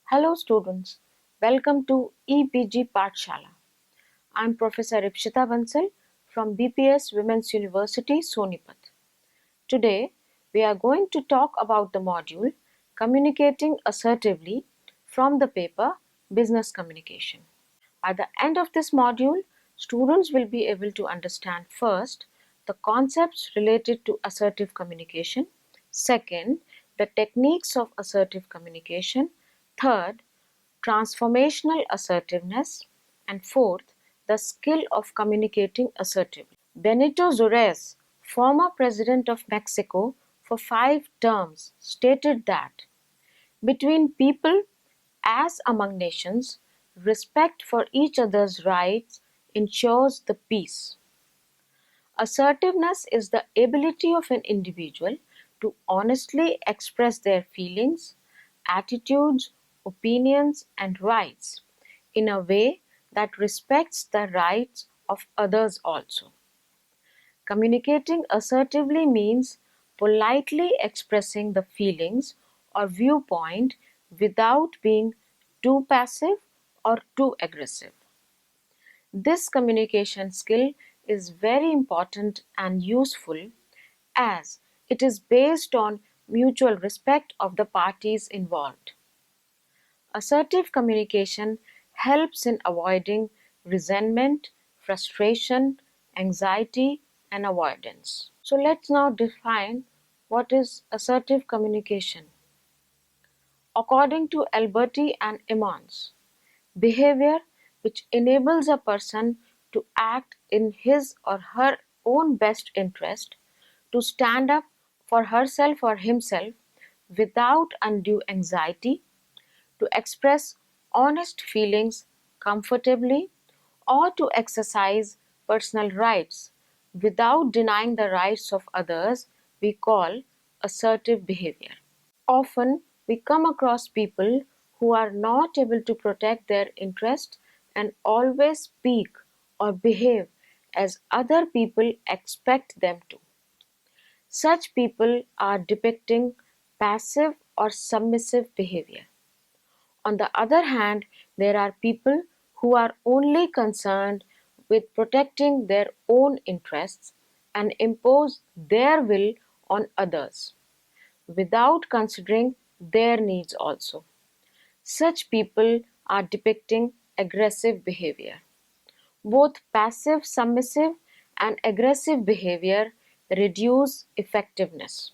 Hello students, welcome to EPG Pathshala. I am Professor Ipshita Bansal from BPS Women's University, Sonipat. Today, we are going to talk about the module Communicating Assertively from the paper Business Communication. At the end of this module, students will be able to understand first the concepts related to assertive communication, second, the techniques of assertive communication, third, transformational assertiveness, and fourth, the skill of communicating assertively. Benito Juarez, former president of Mexico for 5 terms, stated that between people, as among nations, respect for each other's rights ensures the peace. Assertiveness is the ability of an individual to honestly express their feelings, attitudes, opinions, and rights in a way that respects the rights of others also. Communicating assertively means politely expressing the feelings or viewpoint without being too passive or too aggressive. This communication skill is very important and useful as it is based on mutual respect of the parties involved. Assertive communication helps in avoiding resentment, frustration, anxiety, and avoidance. So let's now define what is assertive communication. According to Alberti and Emmons, behavior which enables a person to act in his or her own best interest, to stand up for herself or himself without undue anxiety, to express honest feelings comfortably, or to exercise personal rights without denying the rights of others, we call assertive behavior. Often, we come across people who are not able to protect their interests and always speak or behave as other people expect them to. Such people are depicting passive or submissive behavior. On the other hand, there are people who are only concerned with protecting their own interests and impose their will on others without considering their needs also. Such people are depicting aggressive behavior. Both passive submissive and aggressive behavior reduce effectiveness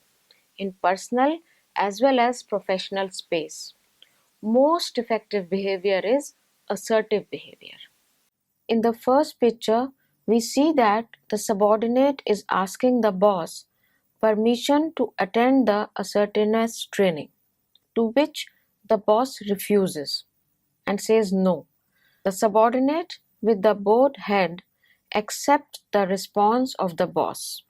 in personal as well as professional space. Most effective behavior is assertive behavior. In the first picture, we see that the subordinate is asking the boss permission to attend the assertiveness training, to which the boss refuses and says no. The subordinate with the bowed head accepts the response of the boss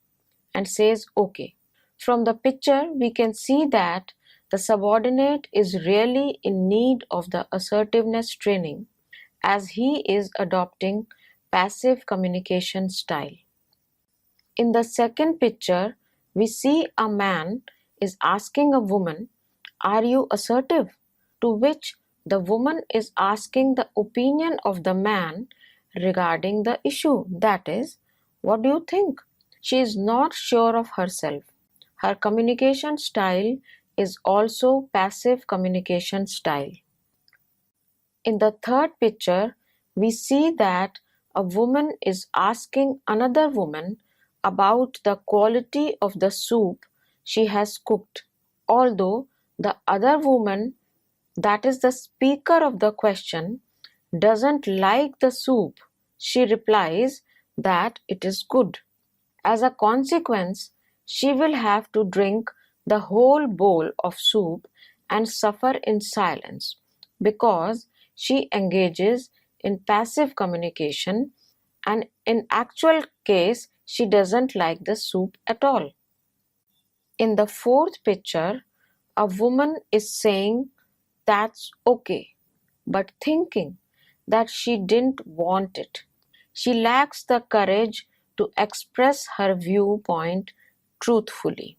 and says okay. From the picture, we can see that the subordinate is really in need of the assertiveness training as he is adopting passive communication style. In the second picture, we see a man is asking a woman, "Are you assertive?" To which the woman is asking the opinion of the man regarding the issue. That is, what do you think? She is not sure of herself. Her communication style is also passive communication style. In the third picture, we see that a woman is asking another woman about the quality of the soup she has cooked. Although the other woman, that is the speaker of the question, doesn't like the soup, she replies that it is good. As a consequence, she will have to drink the whole bowl of soup and suffer in silence because she engages in passive communication and in actual case she doesn't like the soup at all. In the fourth picture, a woman is saying that's okay, but thinking that she didn't want it. She lacks the courage to express her viewpoint truthfully.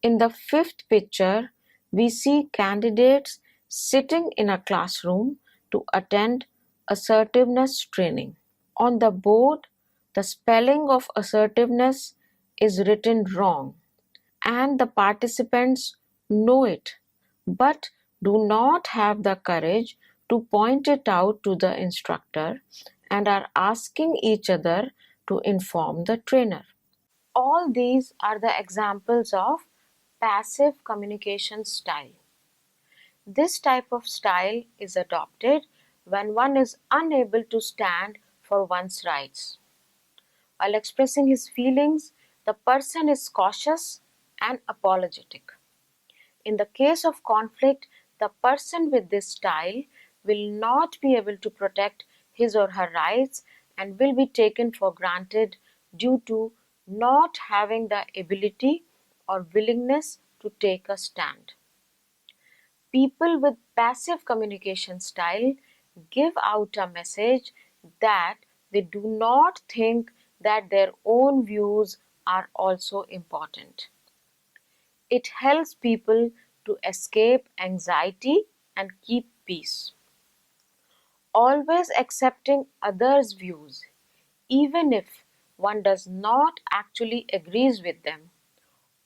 In the fifth picture, we see candidates sitting in a classroom to attend assertiveness training. On the board, the spelling of assertiveness is written wrong, and the participants know it but do not have the courage to point it out to the instructor and are asking each other to inform the trainer. All these are the examples of passive communication style. This type of style is adopted when one is unable to stand for one's rights. While expressing his feelings, the person is cautious and apologetic. In the case of conflict, the person with this style will not be able to protect his or her rights and will be taken for granted due to not having the ability or willingness to take a stand. People with passive communication style give out a message that they do not think that their own views are also important. It helps people to escape anxiety and keep peace. Always accepting others' views, even if one does not actually agrees with them,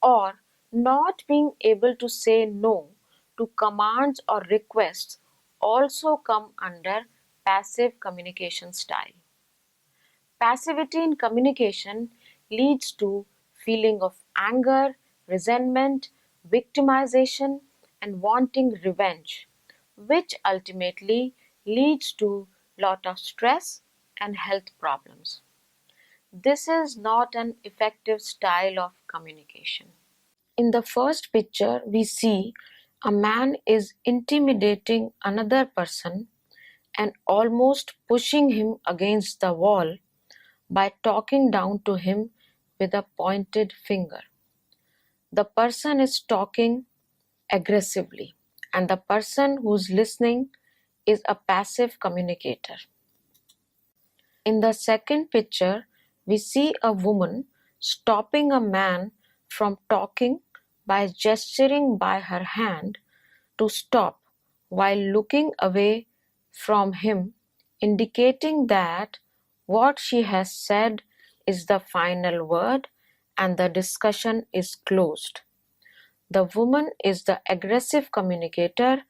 or not being able to say no to commands or requests also come under passive communication style. Passivity in communication leads to feeling of anger, resentment, victimization, and wanting revenge, which ultimately leads to lot of stress and health problems. This is not an effective style of communication. In the first picture, we see a man is intimidating another person and almost pushing him against the wall by talking down to him with a pointed finger. The person is talking aggressively, and the person who's listening is a passive communicator. In the second picture, we see a woman stopping a man from talking by gesturing by her hand to stop while looking away from him, indicating that what she has said is the final word and the discussion is closed. The woman is the aggressive communicator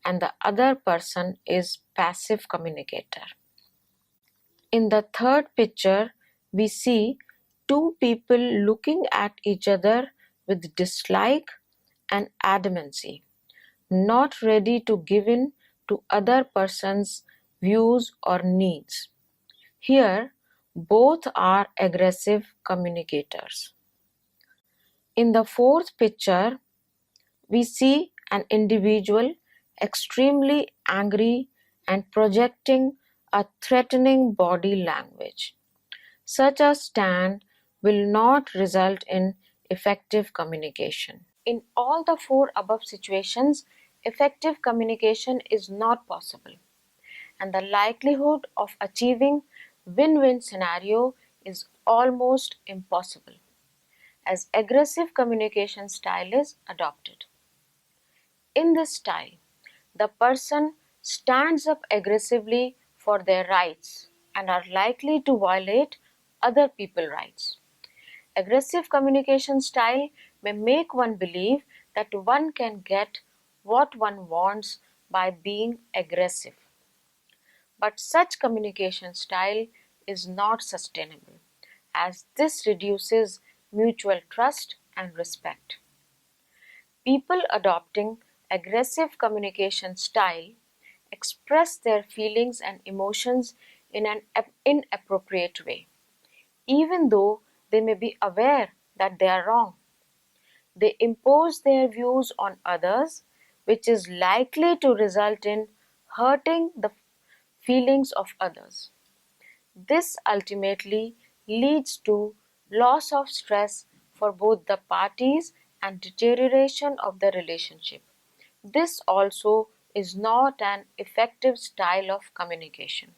and the other person is passive communicator. In the third picture, we see two people looking at each other with dislike and adamancy, not ready to give in to other person's views or needs. Here, both are aggressive communicators. In the fourth picture, we see an individual extremely angry and projecting a threatening body language. Such a stand will not result in effective communication. In all the four above situations, effective communication is not possible, and the likelihood of achieving win-win scenario is almost impossible, as aggressive communication style is adopted. In this style, the person stands up aggressively for their rights and are likely to violate other people's rights. Aggressive communication style may make one believe that one can get what one wants by being aggressive. But such communication style is not sustainable, as this reduces mutual trust and respect. People adopting aggressive communication style express their feelings and emotions in an inappropriate way, even though they may be aware that they are wrong. They impose their views on others, which is likely to result in hurting the feelings of others. This ultimately leads to loss of stress for both the parties and deterioration of the relationship. This also is not an effective style of communication.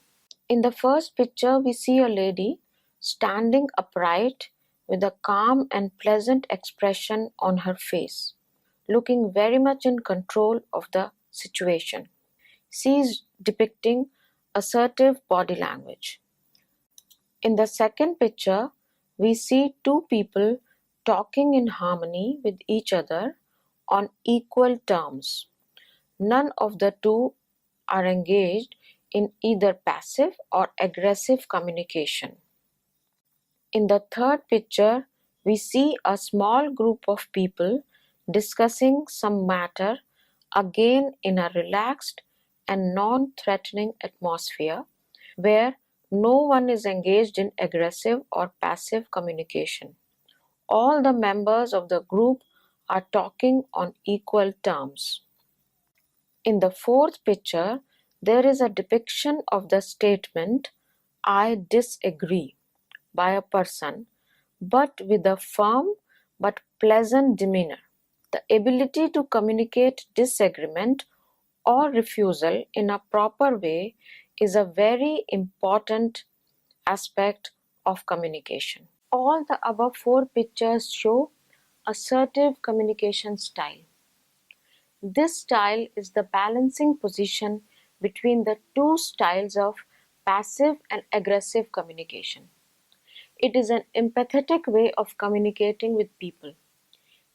In the first picture, we see a lady standing upright with a calm and pleasant expression on her face, looking very much in control of the situation. C is depicting assertive body language. In the second picture, we see two people talking in harmony with each other on equal terms. None of the two are engaged in either passive or aggressive communication. In the third picture, we see a small group of people discussing some matter, again in a relaxed and non-threatening atmosphere where no one is engaged in aggressive or passive communication. All the members of the group are talking on equal terms. In the fourth picture, there is a depiction of the statement, "I disagree," by a person, but with a firm but pleasant demeanor. The ability to communicate disagreement or refusal in a proper way is a very important aspect of communication. All the above four pictures show assertive communication style. This style is the balancing position between the two styles of passive and aggressive communication. It is an empathetic way of communicating with people.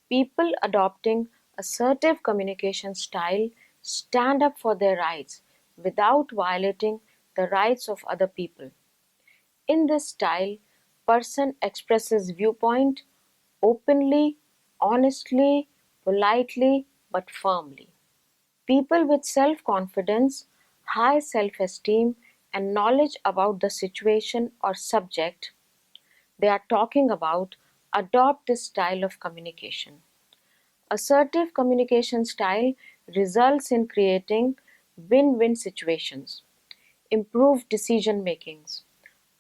People adopting assertive communication style stand up for their rights without violating the rights of other people. In this style, person expresses viewpoint openly, honestly, politely, but firmly. People with self-confidence, high self-esteem, and knowledge about the situation or subject they are talking about adopt this style of communication. Assertive communication style results in creating win-win situations, improved decision makings,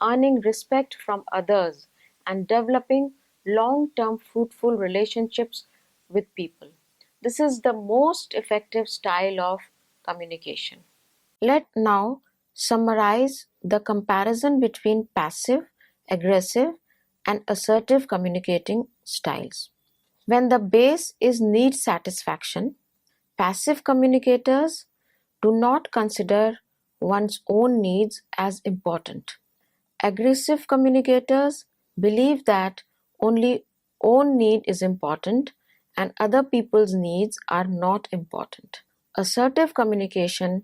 earning respect from others, and developing long-term fruitful relationships with people. This is the most effective style of communication. Let's now summarize the comparison between passive, aggressive, and assertive communicating styles. When the base is need satisfaction, passive communicators do not consider one's own needs as important. Aggressive communicators believe that only own need is important and other people's needs are not important. Assertive communicators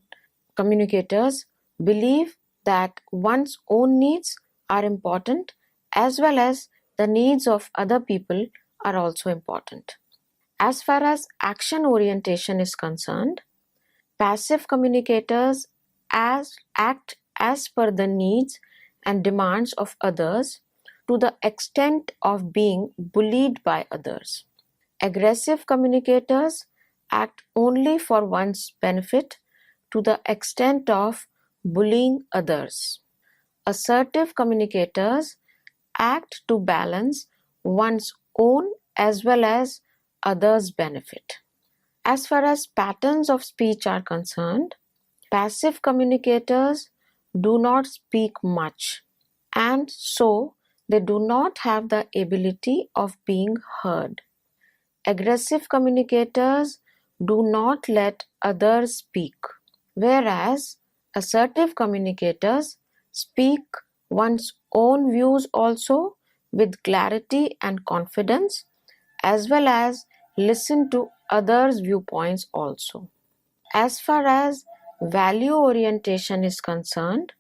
believe that one's own needs are important as well as the needs of other people are also important. As far as action orientation is concerned, passive communicators act as per the needs and demands of others to the extent of being bullied by others. Aggressive communicators act only for one's benefit to the extent of bullying others. Assertive communicators act to balance one's own as well as others' benefit. As far as patterns of speech are concerned, passive communicators do not speak much, and so they do not have the ability of being heard. Aggressive communicators do not let others speak, whereas assertive communicators speak one's own views also with clarity and confidence, as well as listen to others' viewpoints also. As far as value orientation is concerned,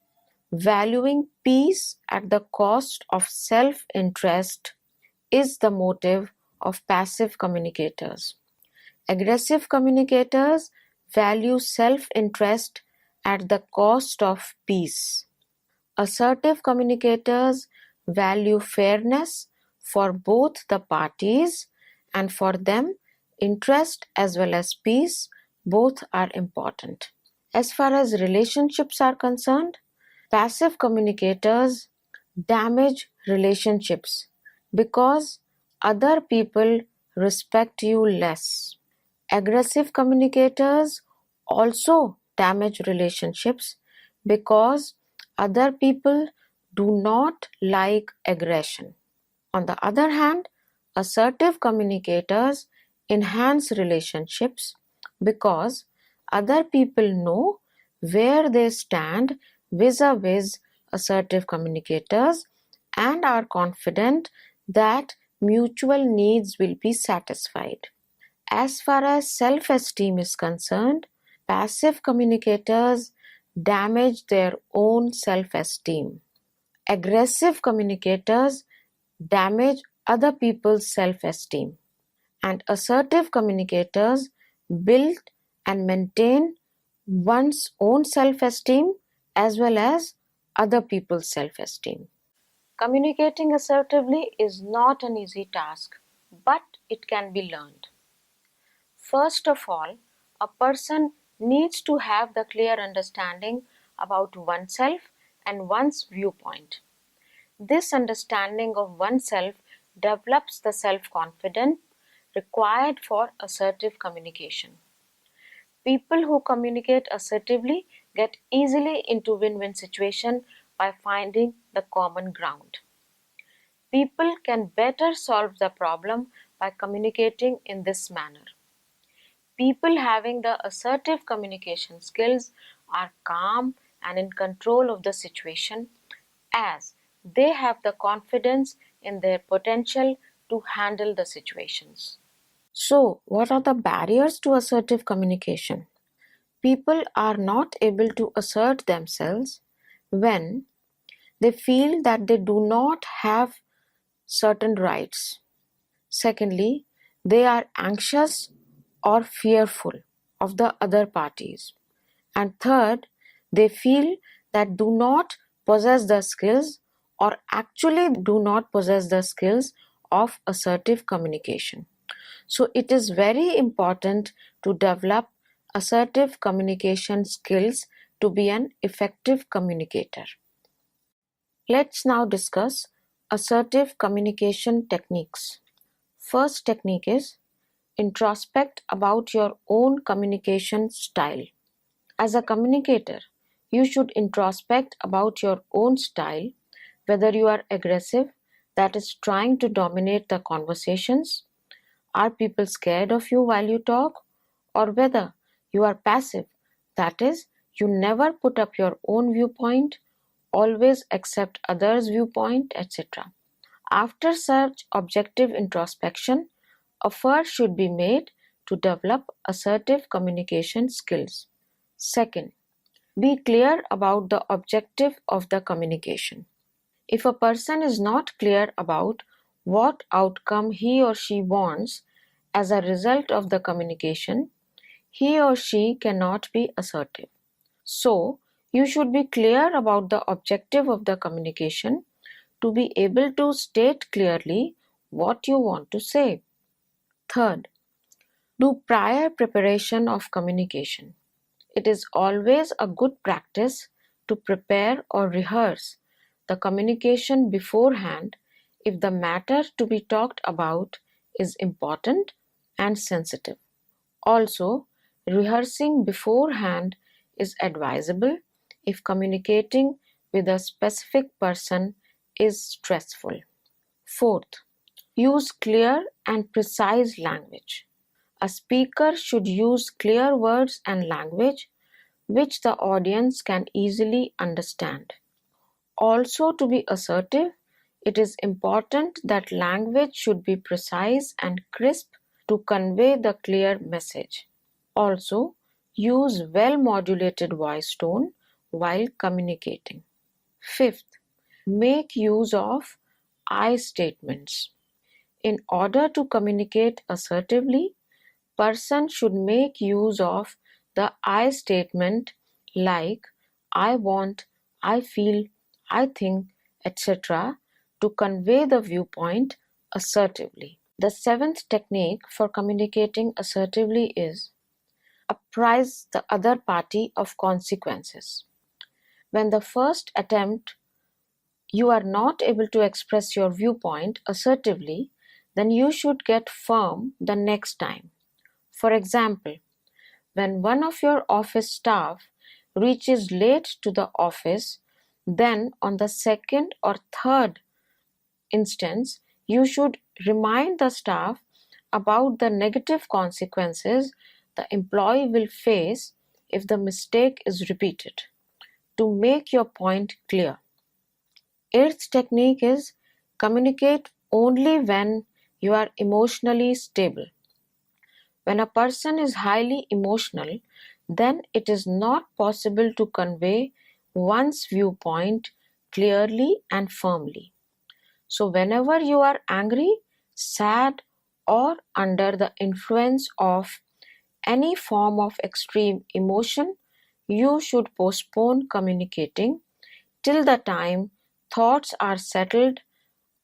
valuing peace at the cost of self-interest is the motive of passive communicators. Aggressive communicators value self-interest at the cost of peace. Assertive communicators value fairness for both the parties, and for them, interest as well as peace both are important. As far as relationships are concerned, passive communicators damage relationships because other people respect you less. Aggressive communicators also damage relationships because other people do not like aggression. On the other hand, assertive communicators enhance relationships because Other people know where they stand vis-a-vis assertive communicators and are confident that mutual needs will be satisfied. As far as self-esteem is concerned, passive communicators damage their own self-esteem. Aggressive communicators damage other people's self-esteem. And assertive communicators build and maintain one's own self-esteem as well as other people's self-esteem. Communicating assertively is not an easy task, but it can be learned. First of all, a person needs to have the clear understanding about oneself and one's viewpoint. This understanding of oneself develops the self-confidence required for assertive communication. People who communicate assertively get easily into win-win situation by finding the common ground. People can better solve the problem by communicating in this manner. People having the assertive communication skills are calm and in control of the situation as they have the confidence in their potential to handle the situations. So, what are the barriers to assertive communication? People are not able to assert themselves when they feel that they do not have certain rights. Secondly, they are anxious or fearful of the other parties. And third, they feel that do not possess the skills or actually do not possess the skills of assertive communication. So it is very important to develop assertive communication skills to be an effective communicator. Let's now discuss assertive communication techniques. First technique is introspect about your own communication style. As a communicator, you should introspect about your own style, whether you are aggressive, that is trying to dominate the conversations, are people scared of you while you talk, or whether you are passive, that is, you never put up your own viewpoint, always accept others' viewpoint, etc. After such objective introspection, effort should be made to develop assertive communication skills. Second, be clear about the objective of the communication. If a person is not clear about what outcome he or she wants as a result of the communication, he or she cannot be assertive. So, you should be clear about the objective of the communication to be able to state clearly what you want to say. Third, do prior preparation of communication. It is always a good practice to prepare or rehearse the communication beforehand if the matter to be talked about is important and sensitive. Also, rehearsing beforehand is advisable if communicating with a specific person is stressful. Fourth, use clear and precise language. A speaker should use clear words and language which the audience can easily understand. Also, to be assertive, it is important that language should be precise and crisp to convey the clear message. Also, use well-modulated voice tone while communicating. Fifth, make use of I statements. In order to communicate assertively, person should make use of the I statement like I want, I feel, I think, etc. to convey the viewpoint assertively. The seventh technique for communicating assertively is apprise the other party of consequences. When the first attempt you are not able to express your viewpoint assertively, then you should get firm the next time. For example, when one of your office staff reaches late to the office, then on the second or third instance, you should remind the staff about the negative consequences the employee will face if the mistake is repeated to make your point clear. Eighth technique is communicate only when you are emotionally stable. When a person is highly emotional, then it is not possible to convey one's viewpoint clearly and firmly. So, whenever you are angry, sad, or under the influence of any form of extreme emotion, you should postpone communicating till the time thoughts are settled,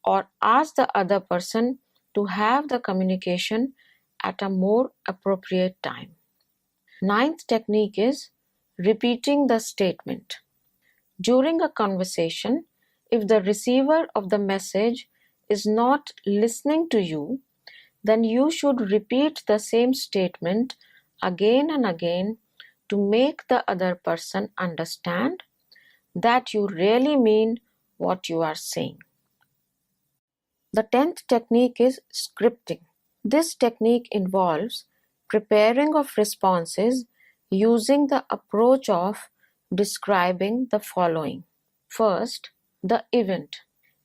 or ask the other person to have the communication at a more appropriate time. Ninth technique is repeating the statement. During a conversation, if the receiver of the message is not listening to you, then you should repeat the same statement again and again to make the other person understand that you really mean what you are saying. The 10th technique is scripting. This technique involves preparing of responses using the approach of describing the following. First, the event.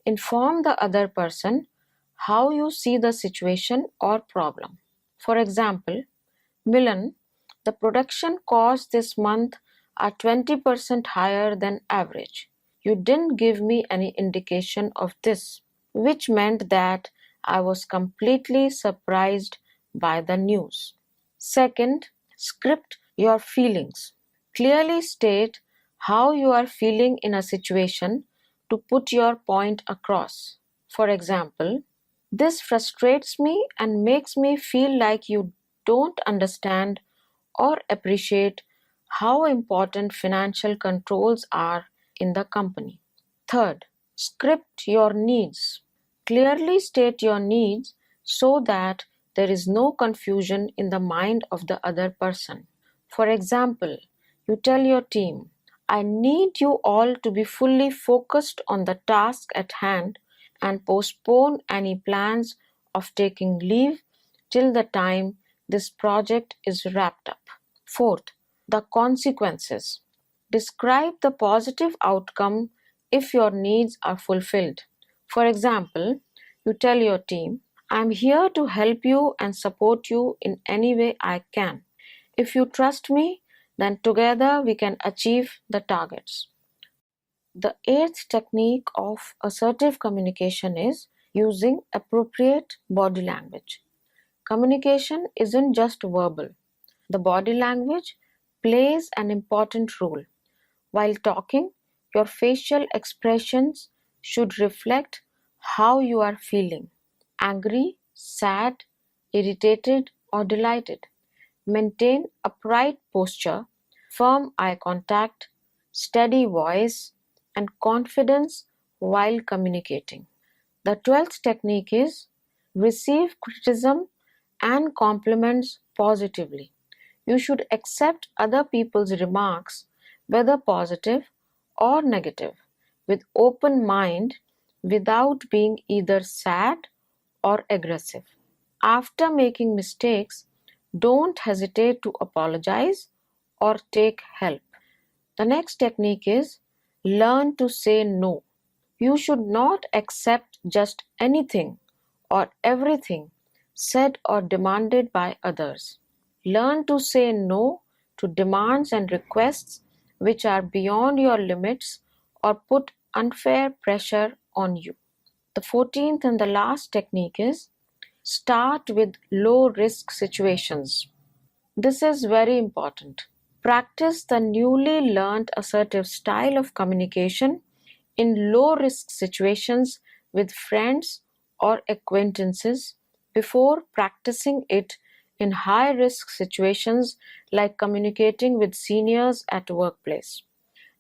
Inform the other person how you see the situation or problem. For example, Milan, the production costs this month are 20% higher than average. You didn't give me any indication of this, which meant that I was completely surprised by the news. Second, script your feelings. Clearly state how you are feeling in a situation to put your point across. For example, this frustrates me and makes me feel like you don't understand or appreciate how important financial controls are in the company. Third, script your needs. Clearly state your needs so that there is no confusion in the mind of the other person. For example, you tell your team, I need you all to be fully focused on the task at hand and postpone any plans of taking leave till the time this project is wrapped up. Fourth, the consequences. Describe the positive outcome if your needs are fulfilled. For example, you tell your team, I'm here to help you and support you in any way I can. If you trust me, then together we can achieve the targets. The eighth technique of assertive communication is using appropriate body language. Communication isn't just verbal. The body language plays an important role. While talking, your facial expressions should reflect how you are feeling: angry, sad, irritated, or delighted. Maintain upright posture, firm eye contact, steady voice, and confidence while communicating. The 12th technique is receive criticism and compliments positively. You should accept other people's remarks, whether positive or negative, with open mind without being either sad or aggressive. After making mistakes, don't hesitate to apologize or take help. The next technique is learn to say no. You should not accept just anything or everything said or demanded by others. Learn to say no to demands and requests which are beyond your limits or put unfair pressure on you. The 14th and the last technique is start with low risk situations. This is very important. Practice the newly learned assertive style of communication in low risk situations with friends or acquaintances before practicing it in high risk situations like communicating with seniors at workplace.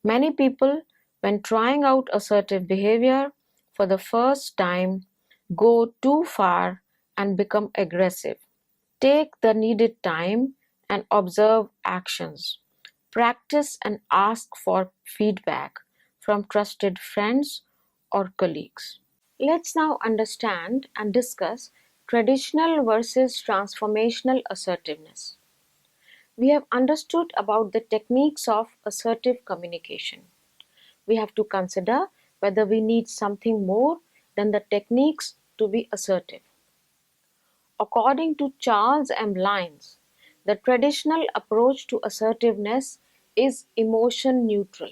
Many people, when trying out assertive behavior for the first time, go too far and become aggressive. Take the needed time and observe actions. Practice and ask for feedback from trusted friends or colleagues. Let's now understand and discuss traditional versus transformational assertiveness. We have understood about the techniques of assertive communication. We have to consider whether we need something more than the techniques to be assertive. According to Charles M. Lyons, the traditional approach to assertiveness is emotion neutral,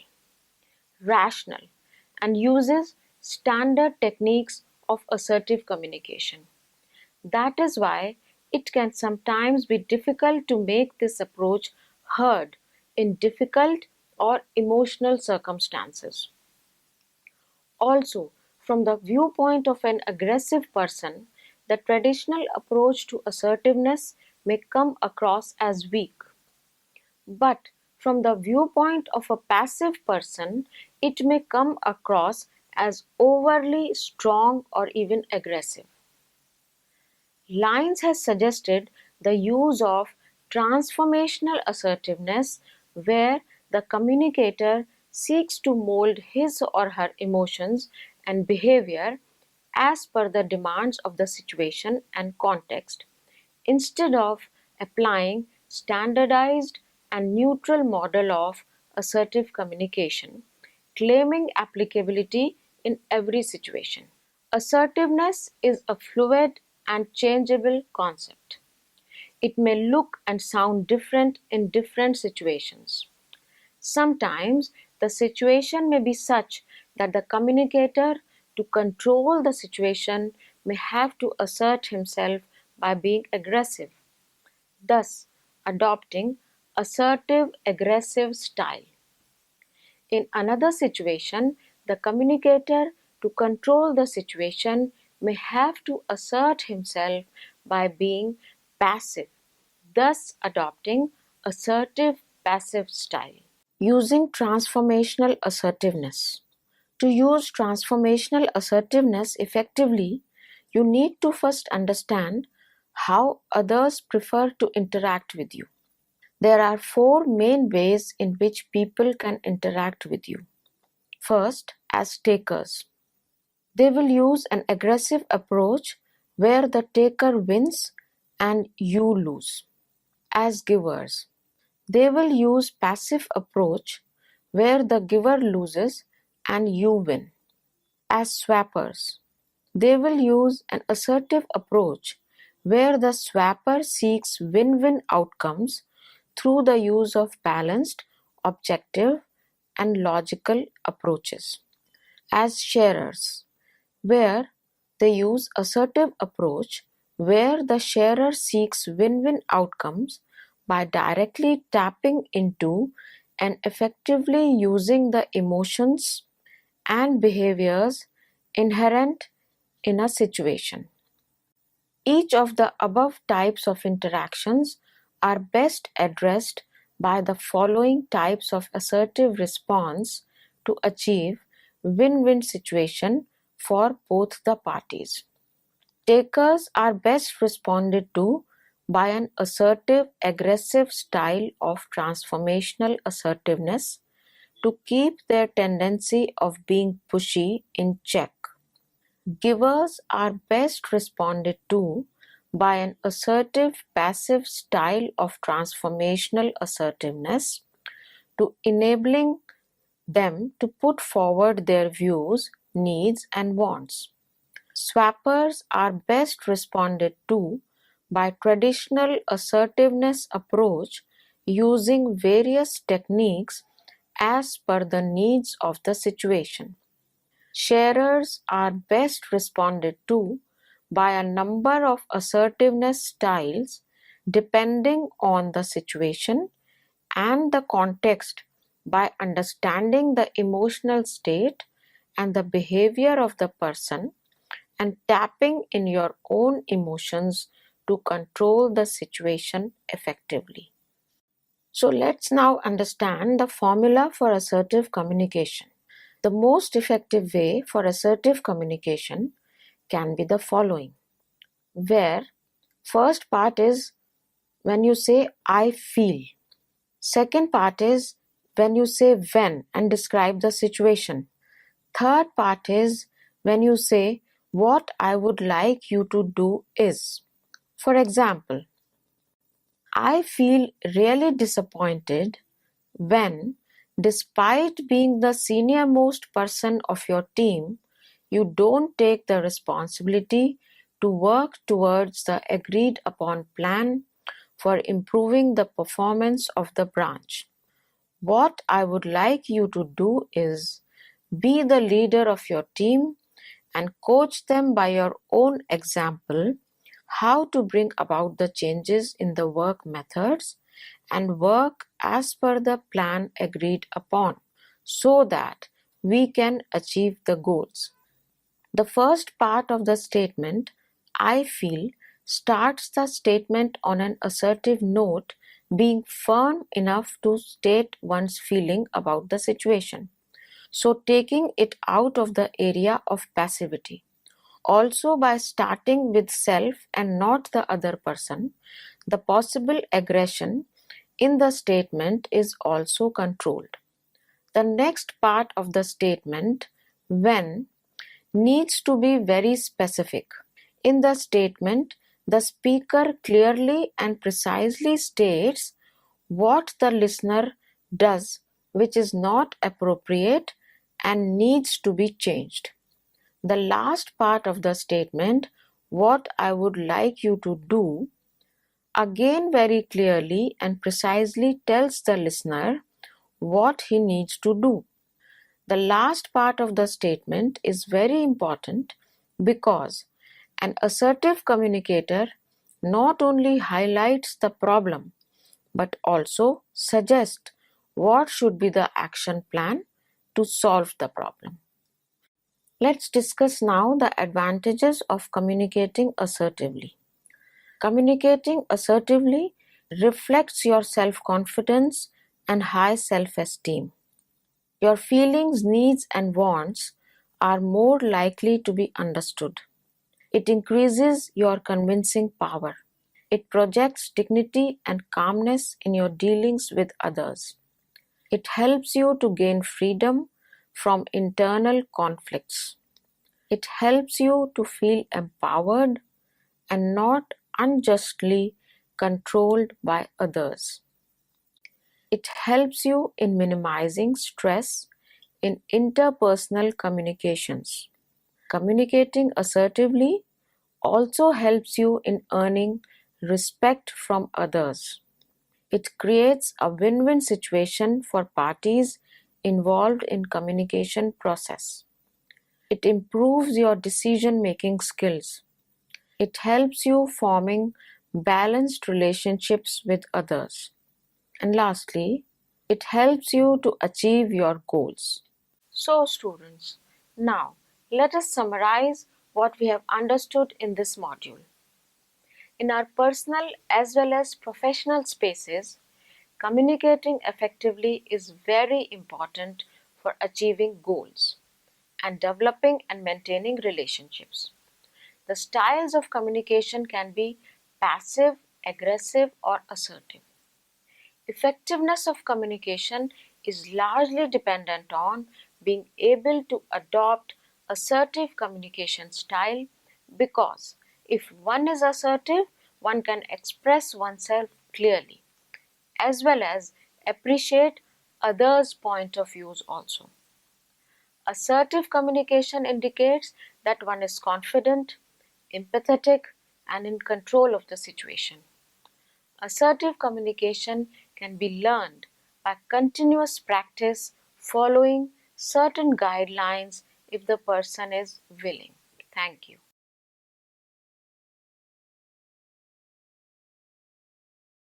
rational, and uses standard techniques of assertive communication. That is why it can sometimes be difficult to make this approach heard in difficult or emotional circumstances. Also, from the viewpoint of an aggressive person, the traditional approach to assertiveness may come across as weak. But from the viewpoint of a passive person, it may come across as overly strong or even aggressive. Lyons has suggested the use of transformational assertiveness, where the communicator seeks to mold his or her emotions and behavior as per the demands of the situation and context, instead of applying standardized and neutral model of assertive communication, claiming applicability in every situation. Assertiveness is a fluid and changeable concept. It may look and sound different in different situations. Sometimes the situation may be such that the communicator, to control the situation, may have to assert himself by being aggressive, thus adopting assertive aggressive style. In another situation, the communicator, to control the situation, may have to assert himself by being passive, thus adopting assertive passive style. Using transformational assertiveness. To use transformational assertiveness effectively, you need to first understand how others prefer to interact with you. There are four main ways in which people can interact with you. First, as takers. They will use an aggressive approach where the taker wins and you lose. As givers. They will use passive approach where the giver loses and you win. As swappers. They will use an assertive approach where the swapper seeks win-win outcomes through the use of balanced, objective, and logical approaches. As sharers, where they use assertive approach where the sharer seeks win-win outcomes by directly tapping into and effectively using the emotions and behaviors inherent in a situation. Each of the above types of interactions are best addressed by the following types of assertive response to achieve win-win situation for both the parties. Takers are best responded to by an assertive aggressive style of transformational assertiveness to keep their tendency of being pushy in check. Givers are best responded to by an assertive passive style of transformational assertiveness to enabling them to put forward their views, needs, and wants. Swappers are best responded to by traditional assertiveness approach using various techniques as per the needs of the situation. Sharers are best responded to by a number of assertiveness styles depending on the situation and the context by understanding the emotional state and the behavior of the person and tapping in your own emotions to control the situation effectively. So let's now understand the formula for assertive communication. The most effective way for assertive communication can be the following, where first part is when you say I feel. Second part is when you say when and describe the situation. Third part is when you say what I would like you to do is. For example, I feel really disappointed when, despite being the senior most person of your team, you don't take the responsibility to work towards the agreed upon plan for improving the performance of the branch. What I would like you to do is be the leader of your team and coach them by your own example how to bring about the changes in the work methods and work as per the plan agreed upon so that we can achieve the goals. The first part of the statement, I feel, starts the statement on an assertive note, being firm enough to state one's feeling about the situation. So, taking it out of the area of passivity. Also, by starting with self and not the other person, the possible aggression in the statement is also controlled. The next part of the statement, when, needs to be very specific. In the statement, the speaker clearly and precisely states what the listener does which is not appropriate and needs to be changed. The last part of the statement, what I would like you to do, again very clearly and precisely tells the listener what he needs to do. The last part of the statement is very important because an assertive communicator not only highlights the problem but also suggests what should be the action plan to solve the problem. Let's discuss now the advantages of communicating assertively. Communicating assertively reflects your self-confidence and high self-esteem. Your feelings, needs, and wants are more likely to be understood. It increases your convincing power. It projects dignity and calmness in your dealings with others. It helps you to gain freedom from internal conflicts. It helps you to feel empowered and not unjustly controlled by others. It helps you in minimizing stress in interpersonal communications. Communicating assertively also helps you in earning respect from others. It creates a win-win situation for parties involved in communication process. It improves your decision-making skills. It helps you forming balanced relationships with others. And lastly, it helps you to achieve your goals. So students, now let us summarize what we have understood in this module. In our personal as well as professional spaces, communicating effectively is very important for achieving goals and developing and maintaining relationships. The styles of communication can be passive, aggressive, or assertive. Effectiveness of communication is largely dependent on being able to adopt assertive communication style because if one is assertive, one can express oneself clearly as well as appreciate others' point of views also. Assertive communication indicates that one is confident, empathetic, and in control of the situation. Assertive communication can be learned by continuous practice following certain guidelines if the person is willing. Thank you.